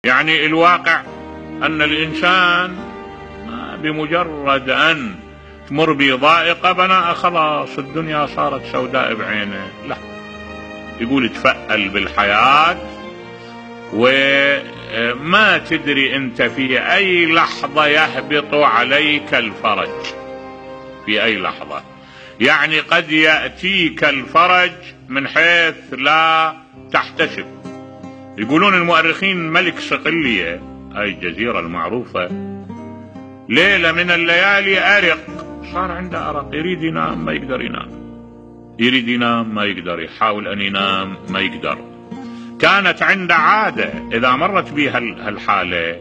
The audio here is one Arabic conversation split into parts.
يعني الواقع أن الإنسان بمجرد أن تمر بضائقة بناء خلاص الدنيا صارت سوداء بعينه. لا، يقول تفأل بالحياة وما تدري أنت في أي لحظة يهبط عليك الفرج، في أي لحظة. يعني قد يأتيك الفرج من حيث لا تحتسب. يقولون المؤرخين ملك صقلية، أي الجزيرة المعروفة، ليلة من الليالي أرق، صار عنده أرق، يريد ينام ما يقدر ينام، يريد ينام ما يقدر، يحاول أن ينام ما يقدر. كانت عنده عادة إذا مرت بها الحالة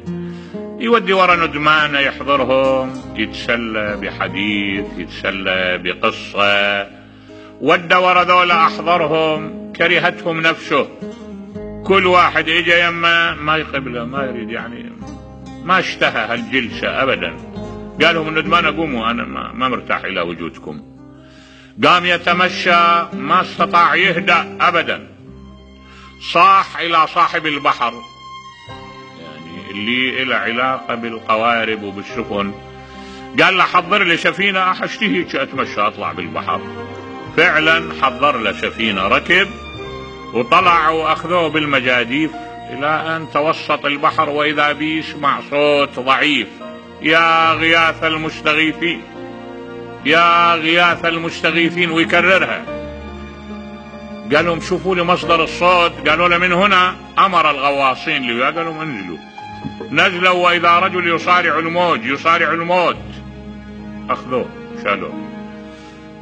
يودي ورا ندمانه يحضرهم، يتسلى بحديث، يتسلى بقصة. ودى ورا ذولا أحضرهم، كرهتهم نفسه. كل واحد إجا يمه ما يقبله، ما يريد، يعني ما اشتهى هالجلسة أبدا. قالهم الندمان قوموا، أنا ما مرتاح إلى وجودكم. قام يتمشى، ما استطاع يهدأ أبدا. صاح إلى صاحب البحر، يعني اللي له علاقة بالقوارب وبالسفن، قال له حضر لي سفينة، أشتهي أتمشى أطلع بالبحر. فعلا حضر له سفينة، ركب وطلع وأخذوه بالمجاديف إلى أن توسط البحر، وإذا بي يسمع صوت ضعيف: يا غياث المستغيثين، يا غياث المستغيثين، ويكررها. قال لهم شوفوا لي مصدر الصوت. قالوا له من هنا. أمر الغواصين اللي قال لهم انزلوا. نزلوا وإذا رجل يصارع الموج، يصارع الموت. أخذوه شالوه.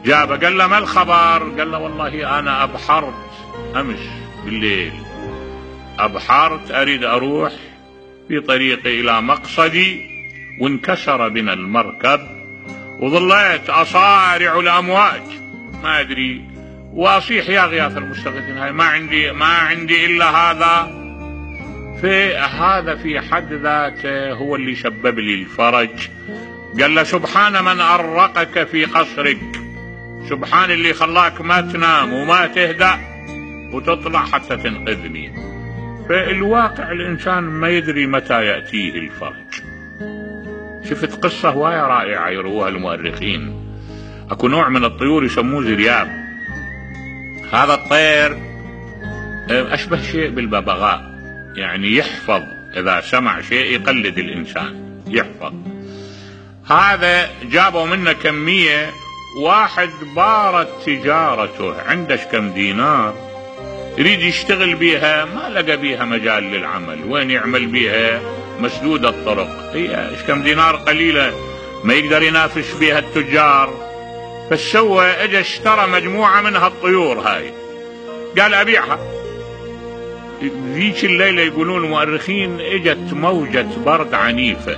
جابه قال له ما الخبر؟ قال له والله أنا أبحرت أمس بالليل، أبحرت أريد أروح في طريقي إلى مقصدي، وانكسر بنا المركب وظليت أصارع الأمواج ما أدري، وأصيح يا غياث المستغيثين، هاي ما عندي إلا هذا. فهذا في حد ذاته هو اللي سبب لي الفرج. قال له سبحان من أرقك في قصرك، سبحان اللي خلاك ما تنام وما تهدأ وتطلع حتى تنقذني. فالواقع الإنسان ما يدري متى يأتيه الفرج. شفت قصة هواية رائعة يروها المؤرخين. أكو نوع من الطيور يسموه زرياب. هذا الطير أشبه شيء بالببغاء، يعني يحفظ، إذا سمع شيء يقلد الإنسان، يحفظ. هذا جابوا منه كمية، واحد بارت تجارته، عندش كم دينار يريد يشتغل بيها، ما لقى بيها مجال للعمل، وين يعمل بيها؟ مسدود الطرق، هي كم دينار قليلة ما يقدر ينافس بيها التجار. فسوى اجى اشترى مجموعة من هالطيور هاي، قال أبيعها. ذيك الليلة يقولون المؤرخين اجت موجة برد عنيفة،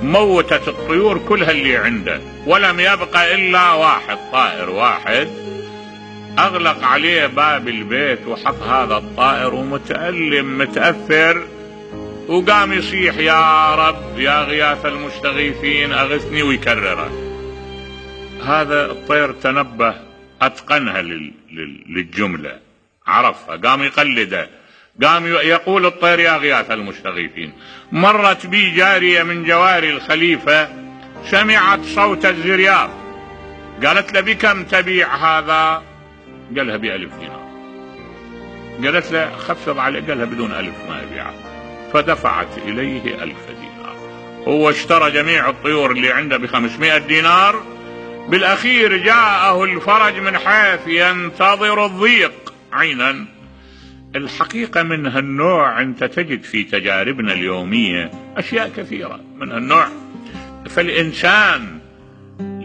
موتت الطيور كلها اللي عنده، ولم يبقى إلا واحد، طائر واحد. أغلق عليه باب البيت وحط هذا الطائر ومتألم متأثر، وقام يصيح يا رب يا غياث المستغيثين أغثني، ويكرره. هذا الطير تنبه، أتقنها للجملة، عرفها، قام يقلده، قام يقول الطير يا غياث المستغيثين. مرت بي جارية من جواري الخليفة، سمعت صوت الزرياب، قالت له بكم تبيع هذا؟ قالها ب1000 دينار. قالت له خفض عليه، قالها بدون 1000 ما أبيعه. فدفعت إليه 1000 دينار. هو اشترى جميع الطيور اللي عنده ب500 دينار. بالأخير جاءه الفرج من حيث ينتظر الضيق عينا. الحقيقة من هالنوع أنت تجد في تجاربنا اليومية أشياء كثيرة من هالنوع. فالإنسان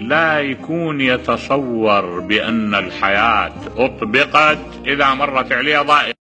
لا يكون يتصور بأن الحياة أطبقت إذا مرت عليه ضائقة.